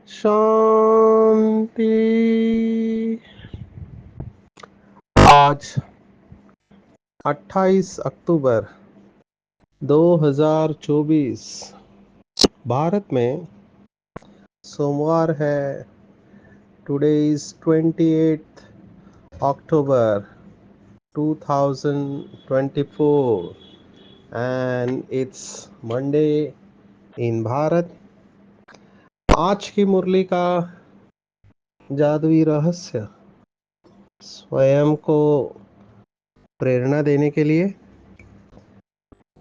शांति। आज 28 अक्टूबर 2024 भारत में सोमवार है। Today is 28 October 2024 and it's Monday in Bharat. आज की मुरली का जादुई रहस्य स्वयं को प्रेरणा देने के लिए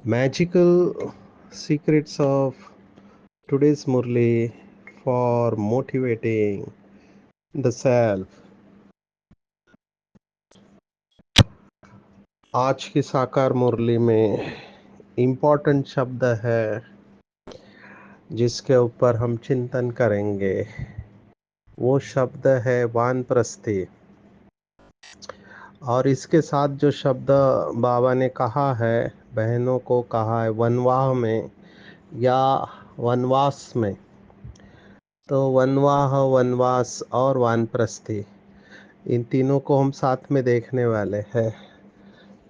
magical secrets of today's Murli for motivating the self। आज की साकार मुरली में इम्पोर्टेंट शब्द है जिसके ऊपर हम चिंतन करेंगे। वो शब्द है वानप्रस्थी। और इसके साथ जो शब्द बाबा ने कहा है, बहनों को कहा है वनवाह में या वनवास में, तो वनवाह, वनवास और वानप्रस्थी, इन तीनों को हम साथ में देखने वाले हैं।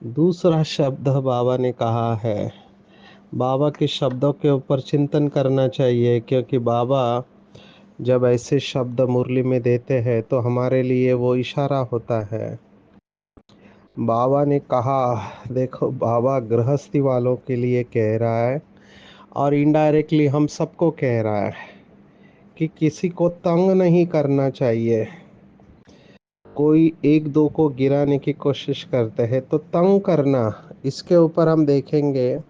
दूसरा शब्द बाबा ने कहा है, बाबा के शब्दों के ऊपर चिंतन करना चाहिए, क्योंकि बाबा जब ऐसे शब्द मुरली में देते हैं तो हमारे लिए वो इशारा होता है। बाबा ने कहा, देखो बाबा गृहस्थी वालों के लिए कह रहा है और इनडायरेक्टली हम सबको कह रहा है कि किसी को तंग नहीं करना चाहिए। कोई एक दो को गिराने की कोशिश करते हैं तो तंग करना, इसके ऊपर हम देखेंगे,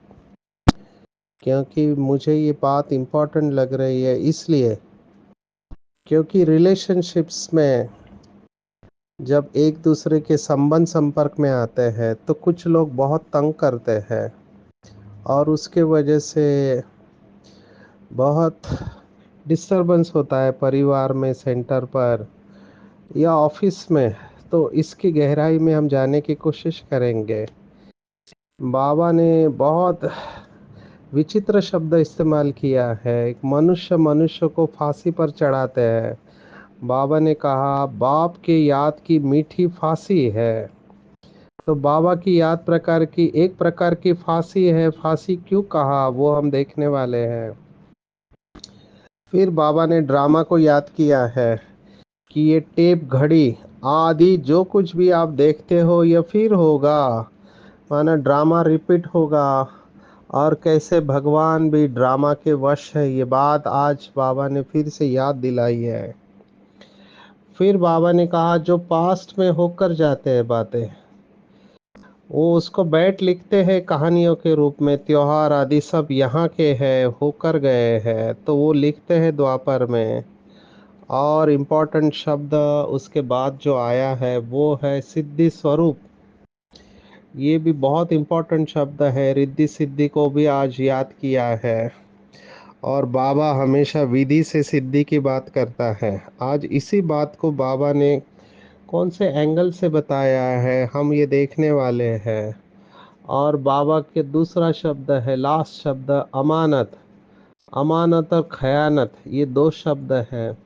क्योंकि मुझे ये बात इम्पोर्टेंट लग रही है। इसलिए क्योंकि रिलेशनशिप्स में जब एक दूसरे के संबंध संपर्क में आते हैं तो कुछ लोग बहुत तंग करते हैं और उसके वजह से बहुत डिस्टरबेंस होता है परिवार में, सेंटर पर या ऑफिस में। तो इसकी गहराई में हम जाने की कोशिश करेंगे। बाबा ने बहुत विचित्र शब्द इस्तेमाल किया है। एक मनुष्य मनुष्य को फांसी पर चढ़ाते हैं। बाबा ने कहा बाप के याद की मीठी फांसी है। तो बाबा की याद प्रकार की एक प्रकार की फांसी है। फांसी क्यों कहा वो हम देखने वाले हैं। फिर बाबा ने ड्रामा को याद किया है कि ये टेप घड़ी आदि जो कुछ भी आप देखते हो ये फिर होगा, माना ड्रामा रिपीट होगा। और कैसे भगवान भी ड्रामा के वश है, ये बात आज बाबा ने फिर से याद दिलाई है। फिर बाबा ने कहा जो पास्ट में होकर जाते हैं बातें, वो उसको बैठ लिखते हैं कहानियों के रूप में। त्योहार आदि सब यहाँ के हैं, होकर गए हैं, तो वो लिखते हैं द्वापर में। और इम्पोर्टेंट शब्द उसके बाद जो आया है वो है सिद्धि स्वरूप। ये भी बहुत इम्पोर्टेंट शब्द है। रिद्धि सिद्धि को भी आज याद किया है। और बाबा हमेशा विधि से सिद्धि की बात करता है। आज इसी बात को बाबा ने कौन से एंगल से बताया है हम ये देखने वाले हैं। और बाबा के दूसरा शब्द है, लास्ट शब्द, अमानत। अमानत और खयानत, ये दो शब्द हैं।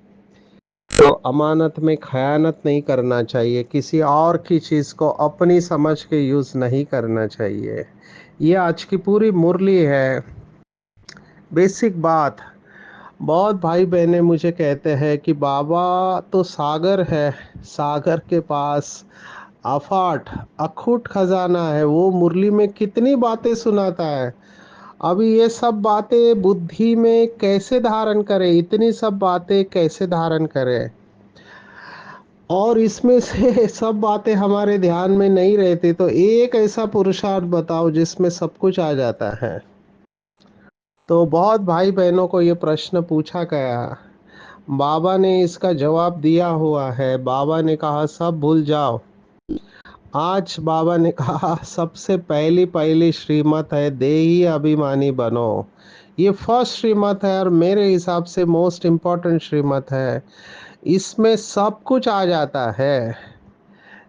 तो अमानत में खयानत नहीं करना चाहिए, किसी और की चीज़ को अपनी समझ के यूज़ नहीं करना चाहिए। ये आज की पूरी मुरली है। बेसिक बात। बहुत भाई बहनें मुझे कहते हैं कि बाबा तो सागर है, सागर के पास अफाट अखूट खजाना है, वो मुरली में कितनी बातें सुनाता है। अभी ये सब बातें बुद्धि में कैसे धारण करें, इतनी सब बातें कैसे धारण करें। और इसमें से सब बातें हमारे ध्यान में नहीं रहती, तो एक ऐसा पुरुषार्थ बताओ जिसमें सब कुछ आ जाता है। तो बहुत भाई बहनों को ये प्रश्न पूछा गया, बाबा ने इसका जवाब दिया हुआ है। बाबा ने कहा सब भूल जाओ, आज बाबा ने कहा सबसे पहली पहली श्रीमत है देही अभिमानी बनो। ये फर्स्ट श्रीमत है और मेरे हिसाब से मोस्ट इम्पॉर्टेंट श्रीमत है। इसमें सब कुछ आ जाता है।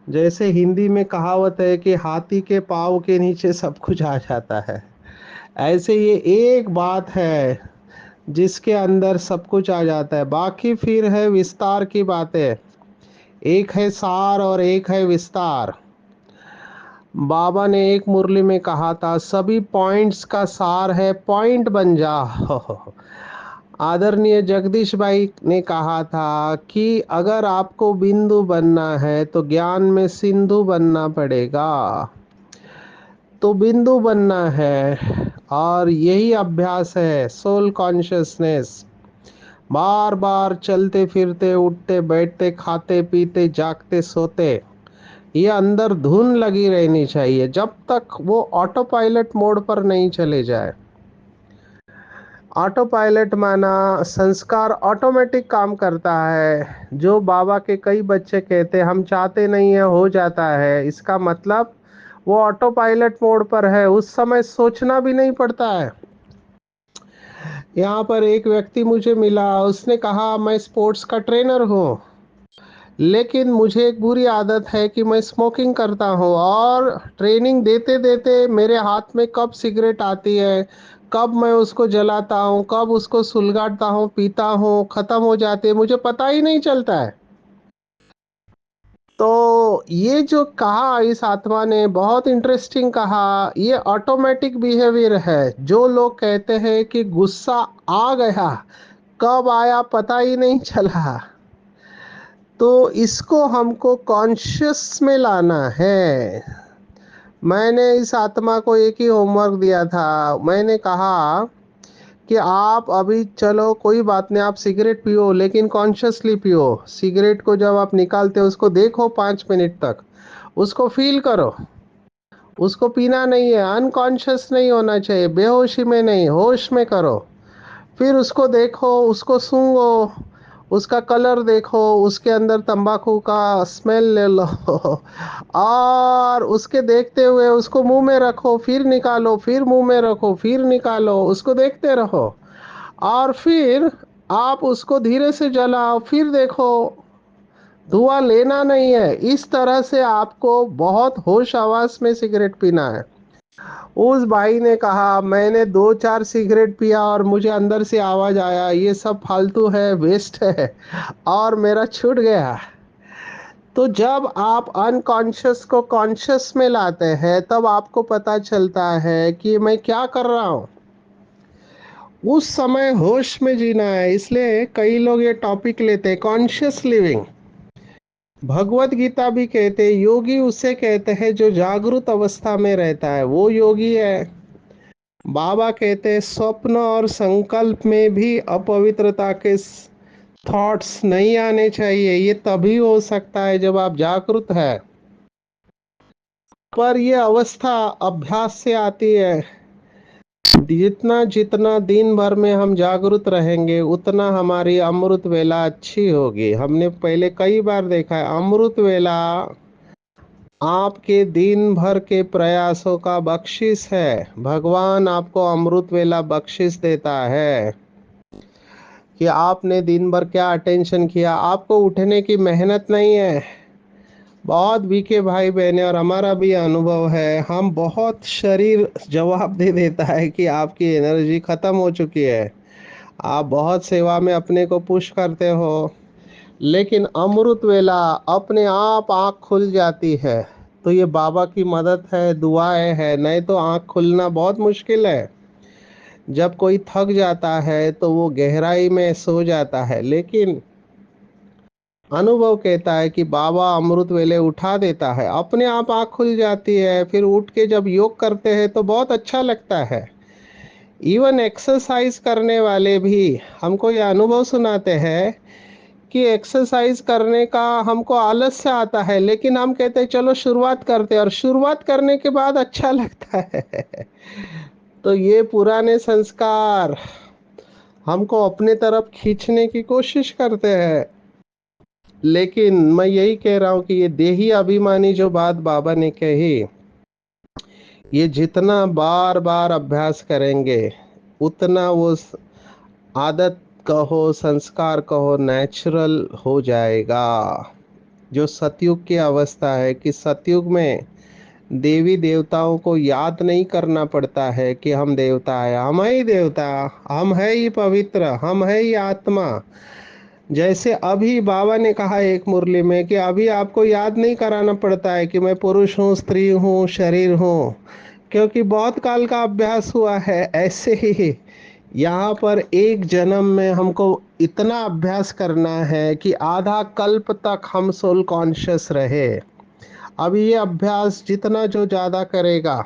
जैसे हिंदी में कहावत है कि हाथी के पाँव के नीचे सब कुछ आ जाता है, ऐसे ये एक बात है जिसके अंदर सब कुछ आ जाता है। बाकी फिर है विस्तार की बातें। एक है सार और एक है विस्तार। बाबा ने एक मुरली में कहा था सभी पॉइंट्स का सार है, पॉइंट बन जाओ। आदरणीय जगदीश भाई ने कहा था कि अगर आपको बिंदु बनना है तो ज्ञान में सिंधु बनना पड़ेगा। तो बिंदु बनना है और यही अभ्यास है सोल कॉन्शियसनेस। बार बार चलते फिरते उठते बैठते खाते पीते जागते सोते ये अंदर धुन लगी रहनी चाहिए जब तक वो ऑटो पायलट मोड पर नहीं चले जाए। ऑटो पायलट माना संस्कार ऑटोमेटिक काम करता है। जो बाबा के कई बच्चे कहते हम चाहते नहीं है हो जाता है, इसका मतलब वो ऑटो पायलट मोड पर है, उस समय सोचना भी नहीं पड़ता है। यहाँ पर एक व्यक्ति मुझे मिला, उसने कहा मैं स्पोर्ट्स का ट्रेनर हूँ लेकिन मुझे एक बुरी आदत है कि मैं स्मोकिंग करता हूँ और ट्रेनिंग देते देते मेरे हाथ में कब सिगरेट आती है, कब मैं उसको जलाता हूँ, कब उसको सुलगाता हूँ, पीता हूँ, ख़त्म हो जाती है, मुझे पता ही नहीं चलता है। तो ये जो कहा इस आत्मा ने बहुत इंटरेस्टिंग कहा, ये ऑटोमेटिक बिहेवियर है। जो लोग कहते हैं कि गुस्सा आ गया, कब आया पता ही नहीं चला, तो इसको हमको कॉन्शियस में लाना है। मैंने इस आत्मा को एक ही होमवर्क दिया था। मैंने कहा कि आप अभी चलो कोई बात नहीं, आप सिगरेट पियो लेकिन कॉन्शियसली पियो। सिगरेट को जब आप निकालते हो उसको देखो 5 मिनट तक, उसको फील करो। उसको पीना नहीं है, अनकॉन्शियस नहीं होना चाहिए, बेहोशी में नहीं, होश में करो। फिर उसको देखो, उसको सूंघो, उसका कलर देखो, उसके अंदर तंबाकू का स्मेल ले लो और उसके देखते हुए उसको मुंह में रखो, फिर निकालो, फिर मुंह में रखो, फिर निकालो, उसको देखते रहो और फिर आप उसको धीरे से जलाओ, फिर देखो। धुआं लेना नहीं है। इस तरह से आपको बहुत होश आवाज में सिगरेट पीना है। उस भाई ने कहा मैंने 2-4 सिगरेट पिया और मुझे अंदर से आवाज आया ये सब फालतू है, वेस्ट है, और मेरा छूट गया। तो जब आप अनकॉन्शियस को कॉन्शियस में लाते हैं तब आपको पता चलता है कि मैं क्या कर रहा हूँ। उस समय होश में जीना है। इसलिए कई लोग ये टॉपिक लेते हैं कॉन्शियस लिविंग। भगवत गीता भी कहते हैं योगी उसे कहते हैं जो जागृत अवस्था में रहता है, वो योगी है। बाबा कहते हैं स्वप्न और संकल्प में भी अपवित्रता के थॉट्स नहीं आने चाहिए। ये तभी हो सकता है जब आप जागृत है। पर ये अवस्था अभ्यास से आती है। जितना जितना दिन भर में हम जागृत रहेंगे उतना हमारी अमृत वेला अच्छी होगी। हमने पहले कई बार देखा है अमृत वेला आपके दिन भर के प्रयासों का बख्शिश है। भगवान आपको अमृत वेला बख्शिश देता है कि आपने दिन भर क्या अटेंशन किया। आपको उठने की मेहनत नहीं है। बहुत वीके भाई बहने और हमारा भी अनुभव है, हम बहुत शरीर जवाब दे देता है कि आपकी एनर्जी ख़त्म हो चुकी है, आप बहुत सेवा में अपने को पुश करते हो, लेकिन अमृत वेला अपने आप आँख खुल जाती है। तो ये बाबा की मदद है, दुआएं है, नहीं तो आँख खुलना बहुत मुश्किल है। जब कोई थक जाता है तो वो गहराई में सो जाता है, लेकिन अनुभव कहता है कि बाबा अमृत वेले उठा देता है, अपने आप आँख खुल जाती है। फिर उठ के जब योग करते हैं तो बहुत अच्छा लगता है। इवन एक्सरसाइज करने वाले भी हमको ये अनुभव सुनाते हैं कि एक्सरसाइज करने का हमको आलस से आता है, लेकिन हम कहते हैं चलो शुरुआत करते हैं और शुरुआत करने के बाद अच्छा लगता है। तो ये पुराने संस्कार हमको अपने तरफ खींचने की कोशिश करते हैं। लेकिन मैं यही कह रहा हूँ कि ये देही अभिमानी जो बात बाबा ने कही, ये जितना बार बार अभ्यास करेंगे उतना वो आदत कहो, संस्कार कहो, नेचुरल हो जाएगा। जो सतयुग की अवस्था है कि सतयुग में देवी देवताओं को याद नहीं करना पड़ता है कि हम देवता है, हम ही देवता, हम है ही पवित्र, हम है ही आत्मा। जैसे अभी बाबा ने कहा एक मुरली में कि अभी आपको याद नहीं कराना पड़ता है कि मैं पुरुष हूँ, स्त्री हूँ, शरीर हूँ, क्योंकि बहुत काल का अभ्यास हुआ है। ऐसे ही यहाँ पर एक जन्म में हमको इतना अभ्यास करना है कि आधा कल्प तक हम सोल कॉन्शियस रहे। अब ये अभ्यास जितना जो ज़्यादा करेगा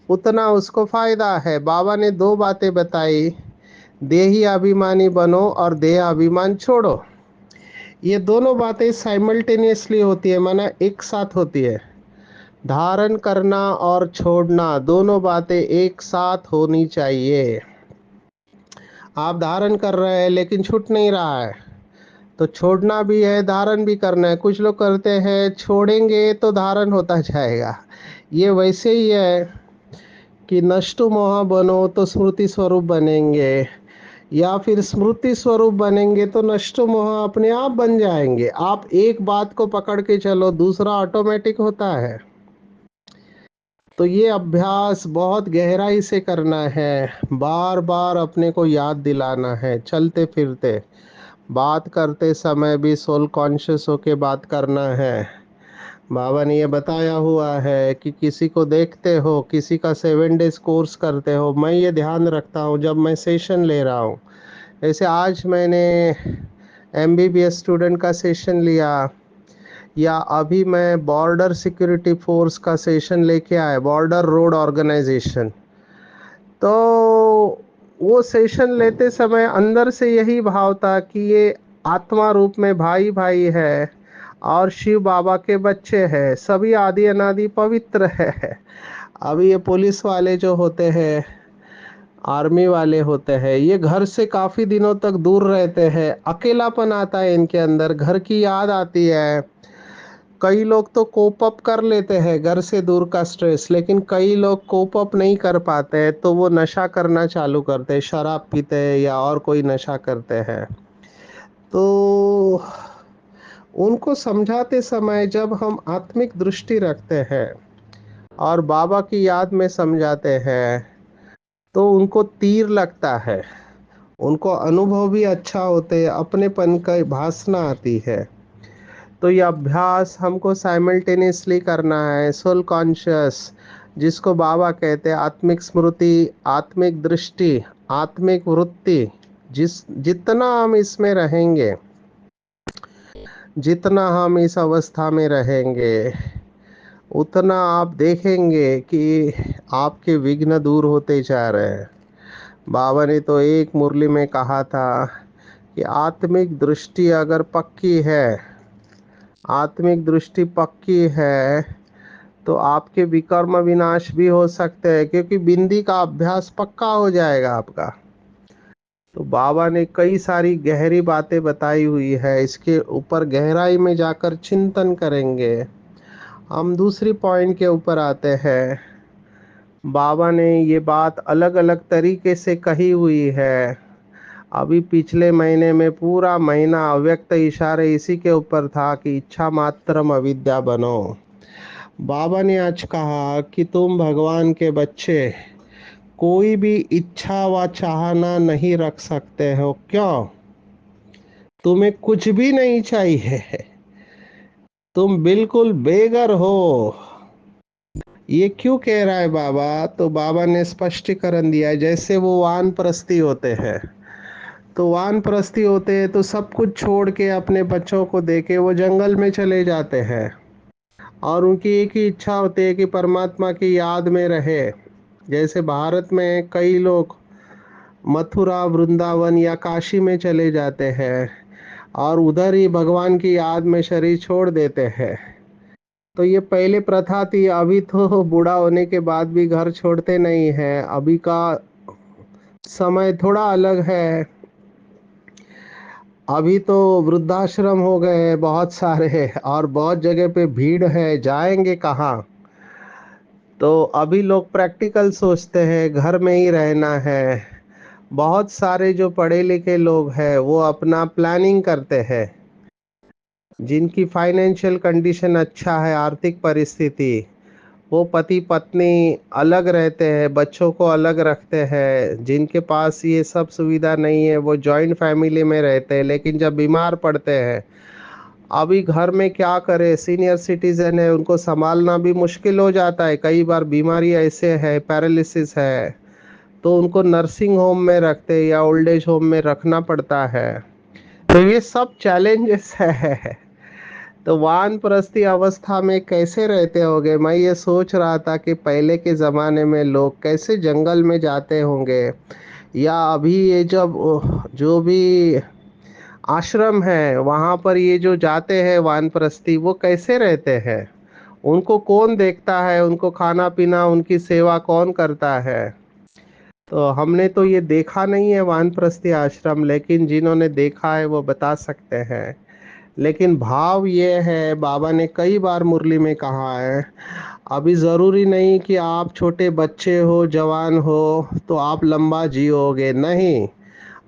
उतना उसको फायदा है। बाबा ने दो बातें बताई, देही अभिमानी बनो और देह अभिमान छोड़ो। ये दोनों बातें साइमल्टेनियसली होती है, माना एक साथ होती है। धारण करना और छोड़ना दोनों बातें एक साथ होनी चाहिए। आप धारण कर रहे हैं लेकिन छूट नहीं रहा है, तो छोड़ना भी है, धारण भी करना है। कुछ लोग करते हैं छोड़ेंगे तो धारण होता जाएगा। ये वैसे ही है कि नष्टो मोह बनो तो स्मृति स्वरूप बनेंगे, या फिर स्मृति स्वरूप बनेंगे तो नष्टो मोह अपने आप बन जाएंगे। आप एक बात को पकड़ के चलो, दूसरा ऑटोमेटिक होता है। तो ये अभ्यास बहुत गहराई से करना है, बार बार अपने को याद दिलाना है, चलते फिरते बात करते समय भी सोल कॉन्शियस होके बात करना है। बाबा ने ये बताया हुआ है कि किसी को देखते हो, किसी का 7 डेज कोर्स करते हो, मैं ये ध्यान रखता हूँ जब मैं सेशन ले रहा हूँ। जैसे आज मैंने एमबीबीएस स्टूडेंट का सेशन लिया, या अभी मैं बॉर्डर सिक्योरिटी फोर्स का सेशन लेके आया, बॉर्डर रोड ऑर्गेनाइजेशन। तो वो सेशन लेते समय अंदर से यही भाव था कि ये आत्मा रूप में भाई भाई है और शिव बाबा के बच्चे हैं, सभी आदि अनादि पवित्र है। अभी ये पुलिस वाले जो होते हैं, आर्मी वाले होते हैं, ये घर से काफ़ी दिनों तक दूर रहते हैं, अकेलापन आता है इनके अंदर, घर की याद आती है। कई लोग तो कोप अप कर लेते हैं घर से दूर का स्ट्रेस, लेकिन कई लोग कोप अप नहीं कर पाते हैं, तो वो नशा करना चालू करते हैं, शराब पीते हैं या और कोई नशा करते हैं। तो उनको समझाते समय जब हम आत्मिक दृष्टि रखते हैं और बाबा की याद में समझाते हैं, तो उनको तीर लगता है, उनको अनुभव भी अच्छा होते हैं, अपनेपन का भासना आती है। तो ये अभ्यास हमको साइमल्टेनियसली करना है। सोल कॉन्शियस, जिसको बाबा कहते हैं आत्मिक स्मृति, आत्मिक दृष्टि, आत्मिक वृत्ति, जितना हम इसमें रहेंगे, जितना हम इस अवस्था में रहेंगे, उतना आप देखेंगे कि आपके विघ्न दूर होते जा रहे हैं। बाबा ने तो एक मुरली में कहा था कि आत्मिक दृष्टि अगर पक्की है, आत्मिक दृष्टि पक्की है, तो आपके विकर्म विनाश भी हो सकते हैं, क्योंकि बिंदी का अभ्यास पक्का हो जाएगा आपका। तो बाबा ने कई सारी गहरी बातें बताई हुई है, इसके ऊपर गहराई में जाकर चिंतन करेंगे। हम दूसरी पॉइंट के ऊपर आते हैं। बाबा ने ये बात अलग अलग तरीके से कही हुई है। अभी पिछले महीने में पूरा महीना अव्यक्त इशारे इसी के ऊपर था कि इच्छा मात्रम अविद्या बनो। बाबा ने आज कहा कि तुम भगवान के बच्चे कोई भी इच्छा व चाहना नहीं रख सकते हो। क्यों? तुम्हें कुछ भी नहीं चाहिए, तुम बिल्कुल बेघर हो। ये क्यों कह रहा है बाबा? तो बाबा ने स्पष्टीकरण दिया है, जैसे वो वानप्रस्थी होते हैं, तो वानप्रस्थी होते हैं तो सब कुछ छोड़ के अपने बच्चों को देके वो जंगल में चले जाते हैं, और उनकी एक ही इच्छा होती है कि परमात्मा की याद में रहे। जैसे भारत में कई लोग मथुरा, वृंदावन या काशी में चले जाते हैं और उधर ही भगवान की याद में शरीर छोड़ देते हैं। तो ये पहले प्रथा थी, अभी तो बूढ़ा होने के बाद भी घर छोड़ते नहीं हैं। अभी का समय थोड़ा अलग है। अभी तो वृद्धाश्रम हो गए हैं बहुत सारे, और बहुत जगह पे भीड़ है, जाएंगे कहाँ। तो अभी लोग प्रैक्टिकल सोचते हैं, घर में ही रहना है। बहुत सारे जो पढ़े लिखे लोग हैं वो अपना प्लानिंग करते हैं, जिनकी फाइनेंशियल कंडीशन अच्छा है, आर्थिक परिस्थिति, वो पति पत्नी अलग रहते हैं, बच्चों को अलग रखते हैं। जिनके पास ये सब सुविधा नहीं है वो जॉइंट फैमिली में रहते हैं, लेकिन जब बीमार पड़ते हैं, अभी घर में क्या करे, सीनियर सिटीजन है, उनको संभालना भी मुश्किल हो जाता है। कई बार बीमारी ऐसे है, पैरालिसिस है, तो उनको नर्सिंग होम में रखते हैं या ओल्ड एज होम में रखना पड़ता है। तो ये सब चैलेंजेस है। तो वानप्रस्थी अवस्था में कैसे रहते होंगे, मैं ये सोच रहा था कि पहले के ज़माने में लोग कैसे जंगल में जाते होंगे, या अभी ये जब जो भी आश्रम है वहाँ पर ये जो जाते हैं वानप्रस्थी, वो कैसे रहते हैं, उनको कौन देखता है, उनको खाना पीना उनकी सेवा कौन करता है। तो हमने तो ये देखा नहीं है वानप्रस्थी आश्रम, लेकिन जिन्होंने देखा है वो बता सकते हैं। लेकिन भाव ये है, बाबा ने कई बार मुरली में कहा है, अभी ज़रूरी नहीं कि आप छोटे बच्चे हो, जवान हो तो आप लंबा जियोगे, नहीं।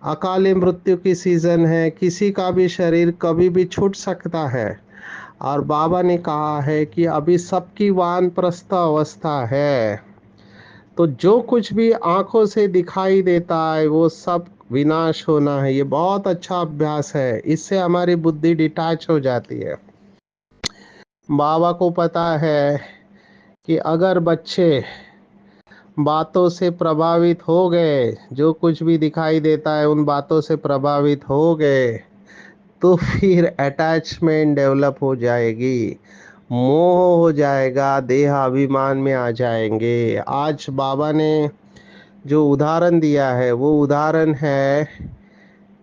अकाली मृत्यु की सीज़न है, किसी का भी शरीर कभी भी छूट सकता है। और बाबा ने कहा है कि अभी सबकी वानप्रस्थ अवस्था है। तो जो कुछ भी आंखों से दिखाई देता है वो सब विनाश होना है। ये बहुत अच्छा अभ्यास है, इससे हमारी बुद्धि डिटैच हो जाती है। बाबा को पता है कि अगर बच्चे बातों से प्रभावित हो गए, जो कुछ भी दिखाई देता है उन बातों से प्रभावित हो गए, तो फिर अटैचमेंट डेवलप हो जाएगी, मोह हो जाएगा, देह अभिमान में आ जाएंगे। आज बाबा ने जो उदाहरण दिया है वो उदाहरण है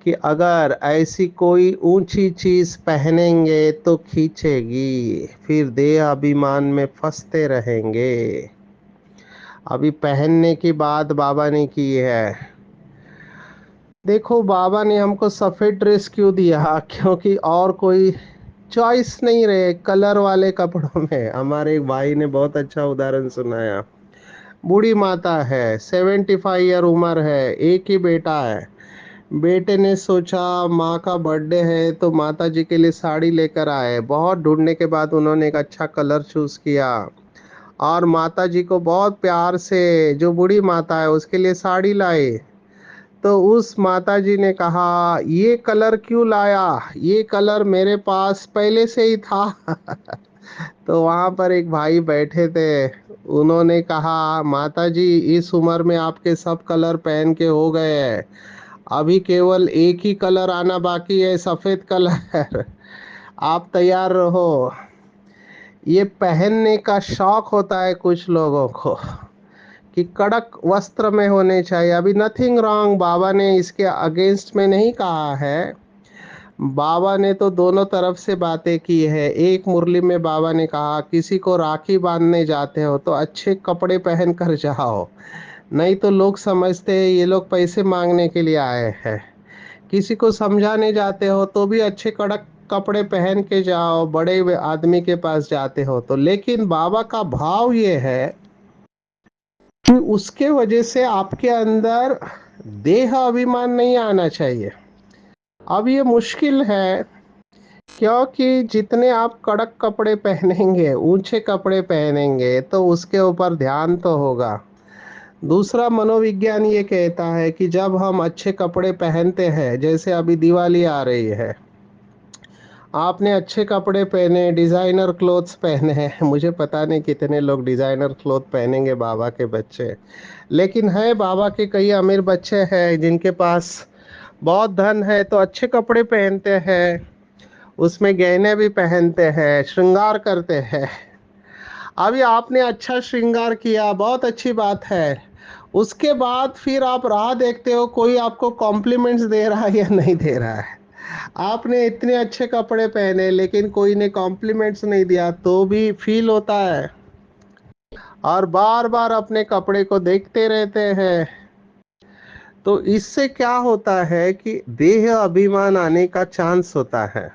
कि अगर ऐसी कोई ऊंची चीज पहनेंगे तो खींचेगी, फिर देह अभिमान में फंसते रहेंगे। अभी पहनने की बात बाबा ने की है। देखो, बाबा ने हमको सफ़ेद ड्रेस क्यों दिया, क्योंकि और कोई चॉइस नहीं रहे कलर वाले कपड़ों में। हमारे एक भाई ने बहुत अच्छा उदाहरण सुनाया। बूढ़ी माता है, 75 ईयर उम्र है, एक ही बेटा है। बेटे ने सोचा माँ का बर्थडे है तो माता जी के लिए साड़ी लेकर आए। बहुत ढूंढने के बाद उन्होंने एक अच्छा कलर चूज़ किया, और माता जी को बहुत प्यार से, जो बूढ़ी माता है, उसके लिए साड़ी लाए। तो उस माता जी ने कहा, ये कलर क्यों लाया, ये कलर मेरे पास पहले से ही था। तो वहाँ पर एक भाई बैठे थे, उन्होंने कहा, माता जी इस उम्र में आपके सब कलर पहन के हो गए हैं, अभी केवल एक ही कलर आना बाकी है, सफ़ेद कलर। आप तैयार रहो। ये पहनने का शौक होता है कुछ लोगों को, कि कड़क वस्त्र में होने चाहिए। अभी नथिंग रॉन्ग, बाबा ने इसके अगेंस्ट में नहीं कहा है। बाबा ने तो दोनों तरफ से बातें की है। एक मुरली में बाबा ने कहा, किसी को राखी बांधने जाते हो तो अच्छे कपड़े पहन कर जाओ, नहीं तो लोग समझते हैं ये लोग पैसे मांगने के लिए आए हैं। किसी को समझाने जाते हो तो भी अच्छे कड़क कपड़े पहन के जाओ, बड़े आदमी के पास जाते हो तो। लेकिन बाबा का भाव ये है कि उसके वजह से आपके अंदर देह अभिमान नहीं आना चाहिए। अब ये मुश्किल है, क्योंकि जितने आप कड़क कपड़े पहनेंगे, ऊंचे कपड़े पहनेंगे, तो उसके ऊपर ध्यान तो होगा। दूसरा, मनोविज्ञान ये कहता है कि जब हम अच्छे कपड़े पहनते हैं, जैसे अभी दिवाली आ रही है, आपने अच्छे कपड़े पहने, डिज़ाइनर क्लोथ्स पहने हैं। मुझे पता नहीं कितने लोग डिज़ाइनर क्लोथ पहनेंगे बाबा के बच्चे, लेकिन है बाबा के कई अमीर बच्चे हैं जिनके पास बहुत धन है, तो अच्छे कपड़े पहनते हैं, उसमें गहने भी पहनते हैं, श्रृंगार करते हैं। अभी आपने अच्छा श्रृंगार किया, बहुत अच्छी बात है। उसके बाद फिर आप राह देखते हो कोई आपको कॉम्प्लीमेंट्स दे रहा है या नहीं दे रहा है। आपने इतने अच्छे कपड़े पहने लेकिन कोई ने कॉम्प्लीमेंट्स नहीं दिया, तो भी फील होता है, और बार बार अपने कपड़े को देखते रहते हैं। तो इससे क्या होता है कि देह अभिमान आने का चांस होता है।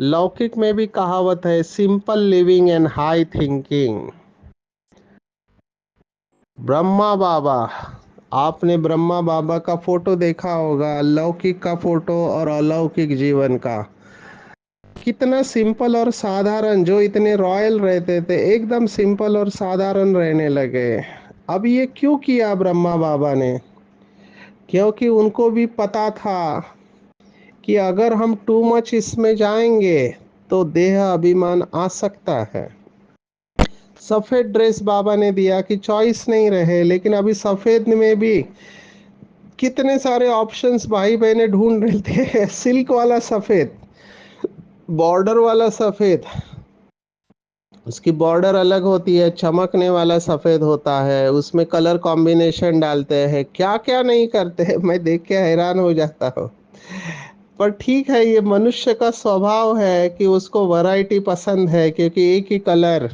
लौकिक में भी कहावत है, simple living and high thinking. Brahma Baba, आपने ब्रह्मा बाबा का फोटो देखा होगा, लौकिक का फोटो और अलौकिक जीवन का। कितना सिंपल और साधारण, जो इतने रॉयल रहते थे एकदम सिंपल और साधारण रहने लगे। अब ये क्यों किया ब्रह्मा बाबा ने? क्योंकि उनको भी पता था कि अगर हम टू मच इसमें जाएंगे तो देह अभिमान आ सकता है। सफेद ड्रेस बाबा ने दिया कि चॉइस नहीं रहे, लेकिन अभी सफेद में भी कितने सारे ऑप्शंस भाई बहने ढूंढ रहे थे। सिल्क वाला सफेद, बॉर्डर वाला सफेद, उसकी बॉर्डर अलग होती है, चमकने वाला सफेद होता है, उसमें कलर कॉम्बिनेशन डालते हैं, क्या क्या नहीं करते हैं, मैं देख के हैरान हो जाता हूँ। पर ठीक है, ये मनुष्य का स्वभाव है कि उसको वैरायटी पसंद है, क्योंकि एक ही कलर,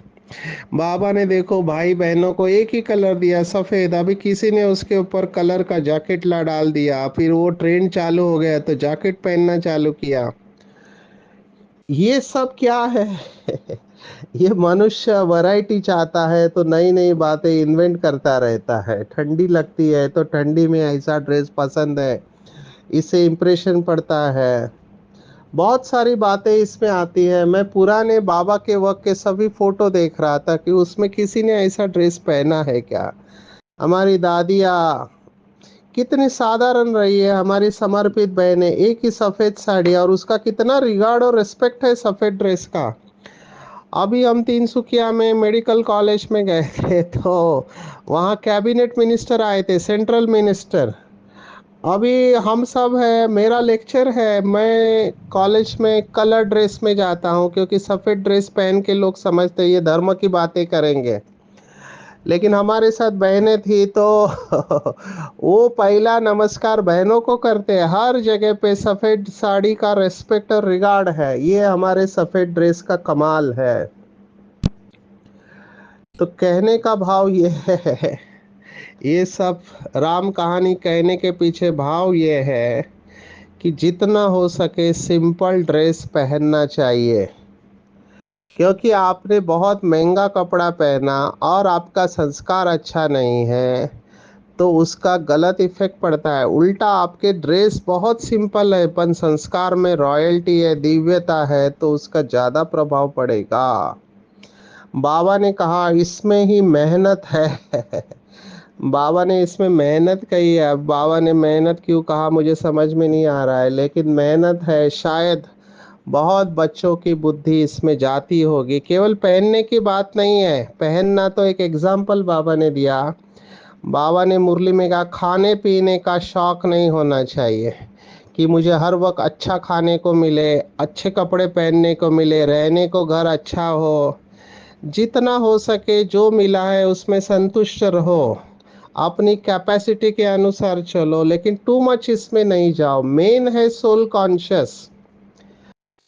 बाबा ने देखो भाई बहनों को एक ही कलर दिया सफेद, अभी किसी ने उसके ऊपर कलर का जैकेट ला डाल दिया, फिर वो ट्रेंड चालू हो गया तो जैकेट पहनना चालू किया। ये सब क्या है? ये मनुष्य वैरायटी चाहता है तो नई नई बातें इन्वेंट करता रहता है। ठंडी लगती है तो ठंडी में ऐसा ड्रेस पसंद है, इससे इम्प्रेशन पड़ता है। बहुत सारी बातें इसमें आती है। मैं पुराने बाबा के वक्त के सभी फोटो देख रहा था कि उसमें किसी ने ऐसा ड्रेस पहना है क्या। हमारी दादियाँ कितनी साधारण रही है, हमारी समर्पित बहनें एक ही सफ़ेद साड़ी, और उसका कितना रिगार्ड और रिस्पेक्ट है सफ़ेद ड्रेस का। अभी हम तिनसुकिया में मेडिकल कॉलेज में गए थे तो वहाँ कैबिनेट मिनिस्टर आए थे, सेंट्रल मिनिस्टर। अभी हम सब है, मेरा लेक्चर है, मैं कॉलेज में कलर ड्रेस में जाता हूँ क्योंकि सफ़ेद ड्रेस पहन के लोग समझते हैं ये धर्म की बातें करेंगे। लेकिन हमारे साथ बहनें थी तो वो पहला नमस्कार बहनों को करते हैं। हर जगह पे सफ़ेद साड़ी का रेस्पेक्ट और रिगार्ड है, ये हमारे सफ़ेद ड्रेस का कमाल है। तो कहने का भाव ये है, ये सब राम कहानी कहने के पीछे भाव ये है कि जितना हो सके सिंपल ड्रेस पहनना चाहिए। क्योंकि आपने बहुत महंगा कपड़ा पहना और आपका संस्कार अच्छा नहीं है तो उसका गलत इफेक्ट पड़ता है। उल्टा आपके ड्रेस बहुत सिंपल है पर संस्कार में रॉयल्टी है, दिव्यता है, तो उसका ज़्यादा प्रभाव पड़ेगा। बाबा ने कहा इसमें ही मेहनत है। बाबा ने इसमें मेहनत कही है। अब बाबा ने मेहनत क्यों कहा मुझे समझ में नहीं आ रहा है, लेकिन मेहनत है। शायद बहुत बच्चों की बुद्धि इसमें जाती होगी। केवल पहनने की बात नहीं है, पहनना तो एक एग्जाम्पल बाबा ने दिया। बाबा ने मुरली में कहा खाने पीने का शौक नहीं होना चाहिए कि मुझे हर वक्त अच्छा खाने को मिले, अच्छे कपड़े पहनने को मिले, रहने को घर अच्छा हो। जितना हो सके जो मिला है उसमें संतुष्ट रहो, अपनी कैपेसिटी के अनुसार चलो, लेकिन टू मच इसमें नहीं जाओ। मेन है सोल कॉन्शियस,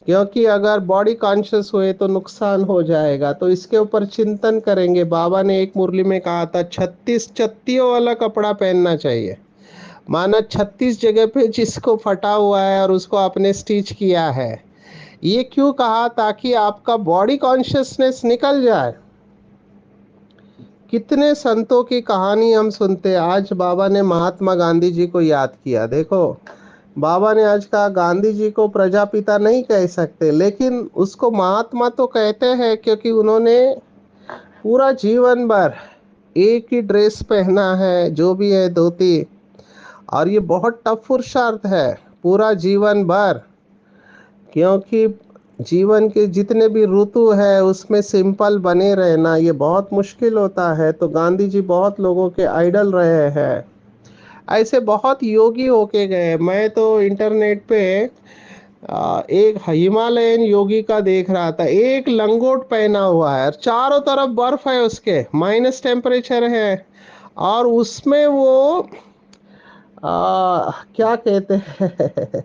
क्योंकि अगर बॉडी कॉन्शियस हुए तो नुकसान हो जाएगा। तो इसके ऊपर चिंतन करेंगे। बाबा ने एक मुरली में कहा था 36 छत्तियों वाला कपड़ा पहनना चाहिए, माना 36 जगह पे जिसको फटा हुआ है और उसको आपने स्टिच किया है। ये क्यों कहा? ताकि आपका बॉडी कॉन्शियसनेस निकल जाए। कितने संतों की कहानी हम सुनते हैं। आज बाबा ने महात्मा गांधी जी को याद किया। देखो, बाबा ने आज कहा गांधी जी को प्रजापिता नहीं कह सकते, लेकिन उसको महात्मा तो कहते हैं क्योंकि उन्होंने पूरा जीवन भर एक ही ड्रेस पहना है, जो भी है धोती। और ये बहुत टफ पुरुषार्थ है पूरा जीवन भर, क्योंकि जीवन के जितने भी ऋतु है उसमें सिंपल बने रहना ये बहुत मुश्किल होता है। तो गांधी जी बहुत लोगों के आइडल रहे हैं। ऐसे बहुत योगी होके गए। मैं तो इंटरनेट पे एक हिमालयन योगी का देख रहा था, एक लंगोट पहना हुआ है, चारों तरफ बर्फ है, उसके माइनस टेम्परेचर है, और उसमें वो क्या कहते हैं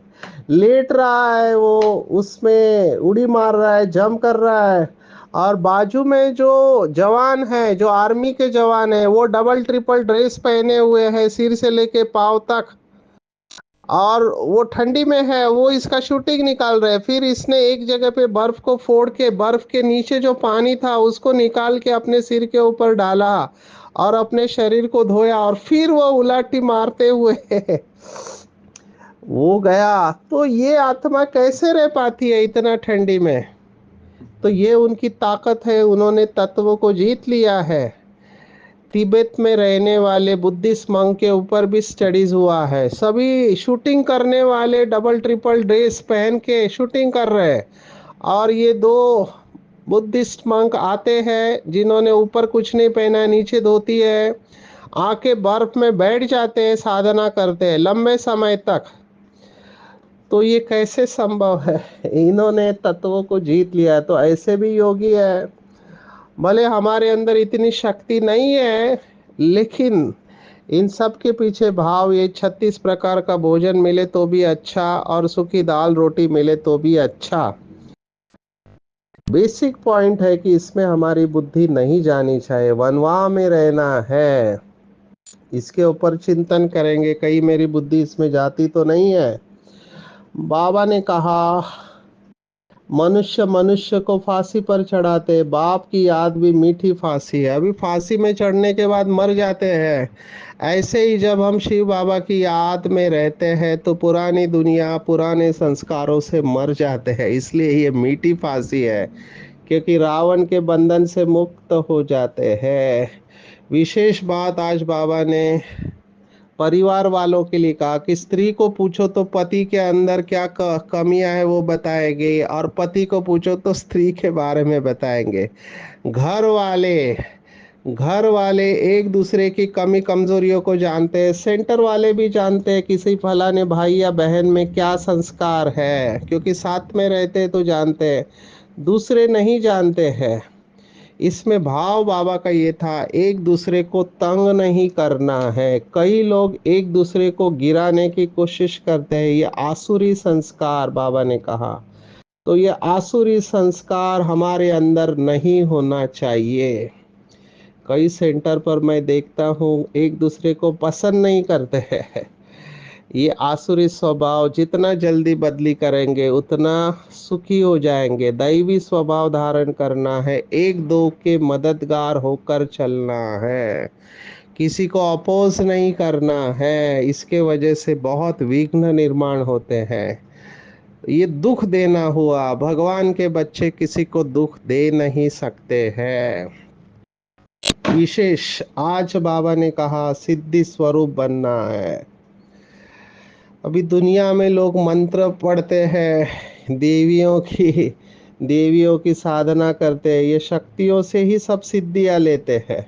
लेट रहा है, वो उसमें उड़ी मार रहा है, जंप कर रहा है, और बाजू में जो जवान है, जो आर्मी के जवान है, वो डबल ट्रिपल ड्रेस पहने हुए हैं सिर से लेके पाँव तक, और वो ठंडी में है, वो इसका शूटिंग निकाल रहे हैं। फिर इसने एक जगह पे बर्फ को फोड़ के बर्फ के नीचे जो पानी था उसको निकाल के अपने सिर के ऊपर डाला और अपने शरीर को धोया, और फिर वो उलाटी मारते हुए वो गया। तो ये आत्मा कैसे रह पाती है इतना ठंडी में? तो ये उनकी ताकत है, उन्होंने तत्वों को जीत लिया है। तिब्बत में रहने वाले बुद्धिस्ट मंक के ऊपर भी स्टडीज हुआ है, सभी शूटिंग करने वाले डबल ट्रिपल ड्रेस पहन के शूटिंग कर रहे हैं, और ये दो बुद्धिस्ट मंक आते हैं जिन्होंने ऊपर कुछ नहीं पहना है, नीचे धोती है, आके बर्फ में बैठ जाते हैं, साधना करते हैं लंबे समय तक। तो ये कैसे संभव है? इन्होंने तत्वों को जीत लिया। तो ऐसे भी योगी है, भले हमारे अंदर इतनी शक्ति नहीं है, लेकिन इन सब के पीछे भाव ये 36 प्रकार का भोजन मिले तो भी अच्छा, और सूखी दाल रोटी मिले तो भी अच्छा। बेसिक पॉइंट है कि इसमें हमारी बुद्धि नहीं जानी चाहिए, वनवा में रहना है। इसके ऊपर चिंतन करेंगे, कहीं मेरी बुद्धि इसमें जाती तो नहीं है। बाबा ने कहा, मनुष्य मनुष्य को फांसी पर चढ़ाते, बाप की याद भी मीठी फांसी है। अभी फांसी में चढ़ने के बाद मर जाते हैं, ऐसे ही जब हम शिव बाबा की याद में रहते हैं तो पुरानी दुनिया पुराने संस्कारों से मर जाते हैं। इसलिए ये मीठी फांसी है, क्योंकि रावण के बंधन से मुक्त हो जाते हैं। विशेष बात आज बाबा ने परिवार वालों के लिए कहा कि स्त्री को पूछो तो पति के अंदर क्या कमियां है वो बताएंगे, और पति को पूछो तो स्त्री के बारे में बताएंगे। घर वाले घर वाले एक दूसरे की कमी कमजोरियों को जानते हैं, सेंटर वाले भी जानते हैं किसी फलाने भाई या बहन में क्या संस्कार है, क्योंकि साथ में रहते हैं तो जानते हैं, दूसरे नहीं जानते हैं। इसमें भाव बाबा का ये था, एक दूसरे को तंग नहीं करना है। कई लोग एक दूसरे को गिराने की कोशिश करते हैं, ये आसुरी संस्कार बाबा ने कहा। तो ये आसुरी संस्कार हमारे अंदर नहीं होना चाहिए। कई सेंटर पर मैं देखता हूँ एक दूसरे को पसंद नहीं करते हैं। ये आसुरी स्वभाव जितना जल्दी बदली करेंगे उतना सुखी हो जाएंगे। दैवी स्वभाव धारण करना है, एक दो के मददगार होकर चलना है, किसी को अपोज नहीं करना है। इसके वजह से बहुत विघ्न निर्माण होते हैं। ये दुख देना हुआ, भगवान के बच्चे किसी को दुख दे नहीं सकते हैं। विशेष आज बाबा ने कहा सिद्धि स्वरूप बनना है। अभी दुनिया में लोग मंत्र पढ़ते हैं, देवियों की साधना करते हैं, ये शक्तियों से ही सब सिद्धियां लेते हैं।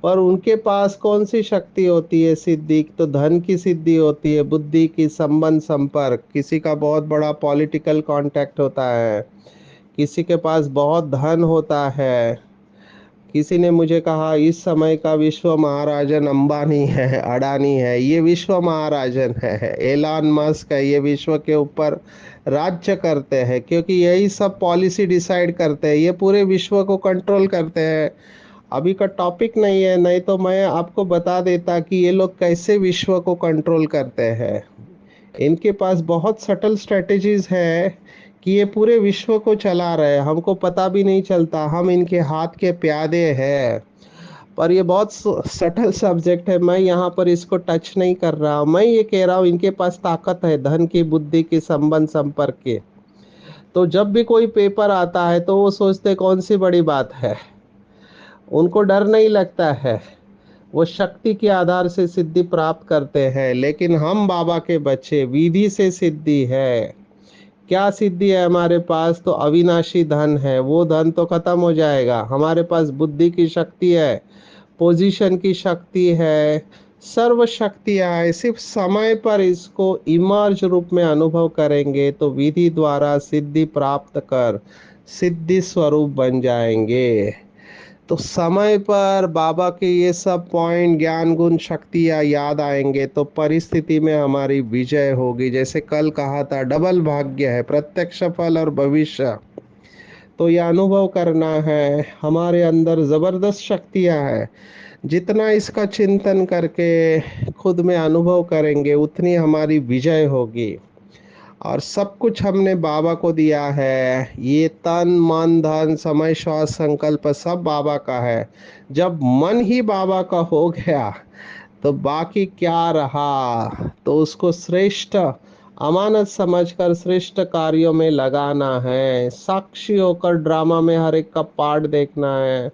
पर उनके पास कौन सी शक्ति होती है? सिद्धि तो धन की सिद्धि होती है, बुद्धि की, संबंध संपर्क, किसी का बहुत बड़ा पॉलिटिकल कांटेक्ट होता है, किसी के पास बहुत धन होता है। किसी ने मुझे कहा इस समय का विश्व महाराजन अंबानी है, अडानी है, ये विश्व महाराजन है, एलान मस्क है, ये विश्व के ऊपर राज्य करते हैं, क्योंकि यही सब पॉलिसी डिसाइड करते हैं, ये पूरे विश्व को कंट्रोल करते हैं। अभी का टॉपिक नहीं है, नहीं तो मैं आपको बता देता कि ये लोग कैसे विश्व को कंट्रोल करते हैं। इनके पास बहुत सटल स्ट्रेटजीज है कि ये पूरे विश्व को चला रहे हैं, हमको पता भी नहीं चलता, हम इनके हाथ के प्यादे हैं। पर ये बहुत सटल सब्जेक्ट है, मैं यहाँ पर इसको टच नहीं कर रहा हूँ। मैं ये कह रहा हूँ इनके पास ताकत है, धन की, बुद्धि की, संबंध संपर्क की। तो जब भी कोई पेपर आता है तो वो सोचते कौन सी बड़ी बात है, उनको डर नहीं लगता है, वो शक्ति के आधार से सिद्धि प्राप्त करते हैं। लेकिन हम बाबा के बच्चे, विधि से सिद्धि है। क्या सिद्धि है हमारे पास? तो अविनाशी धन है, वो धन तो खत्म हो जाएगा। हमारे पास बुद्धि की शक्ति है, पोजीशन की शक्ति है, सर्व शक्तियां है। सिर्फ समय पर इसको इमर्ज रूप में अनुभव करेंगे तो विधि द्वारा सिद्धि प्राप्त कर सिद्धि स्वरूप बन जाएंगे। तो समय पर बाबा के ये सब पॉइंट, ज्ञान गुण शक्तियाँ याद आएंगे तो परिस्थिति में हमारी विजय होगी। जैसे कल कहा था, डबल भाग्य है, प्रत्यक्ष फल और भविष्य। तो ये अनुभव करना है। हमारे अंदर जबरदस्त शक्तियां हैं, जितना इसका चिंतन करके खुद में अनुभव करेंगे उतनी हमारी विजय होगी। और सब कुछ हमने बाबा को दिया है, ये तन मन धन समय श्वास संकल्प सब बाबा का है। जब मन ही बाबा का हो गया तो बाकी क्या रहा। तो उसको श्रेष्ठ अमानत समझकर श्रेष्ठ कार्यों में लगाना है, साक्षी होकर ड्रामा में हर एक का पार्ट देखना है।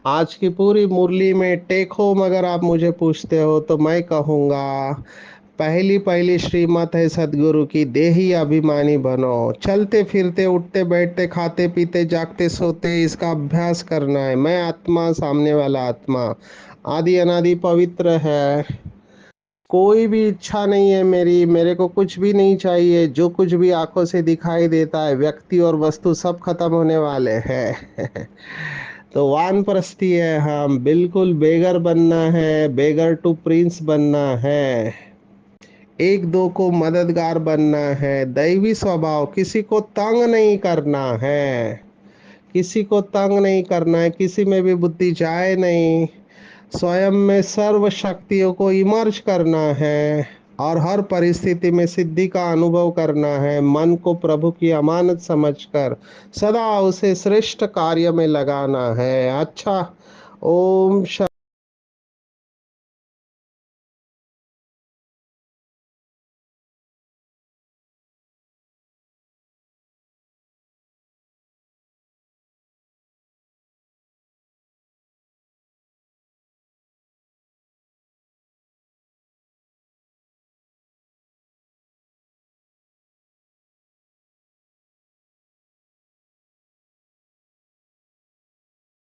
आज की पूरी मुरली में टेक होम अगर आप मुझे पूछते हो तो मैं कहूँगा, पहली पहली श्रीमत है सदगुरु की, देही अभिमानी बनो। चलते फिरते उठते बैठते खाते पीते जागते सोते इसका अभ्यास करना है। मैं आत्मा, सामने वाला आत्मा आदि अनादि पवित्र है। कोई भी इच्छा नहीं है मेरी, मेरे को कुछ भी नहीं चाहिए। जो कुछ भी आंखों से दिखाई देता है, व्यक्ति और वस्तु सब खत्म होने वाले हैं। तो वानप्रस्थी है हम, बिल्कुल बेगर बनना है, बेगर टू प्रिंस बनना है। एक दो को मददगार बनना है, दैवी स्वभाव, किसी को तंग नहीं करना है, किसी को तंग नहीं करना है, किसी में भी बुद्धि जाए नहीं। स्वयं में सर्व शक्तियों को इमर्ज करना है और हर परिस्थिति में सिद्धि का अनुभव करना है। मन को प्रभु की अमानत समझकर सदा उसे श्रेष्ठ कार्य में लगाना है। अच्छा, ओम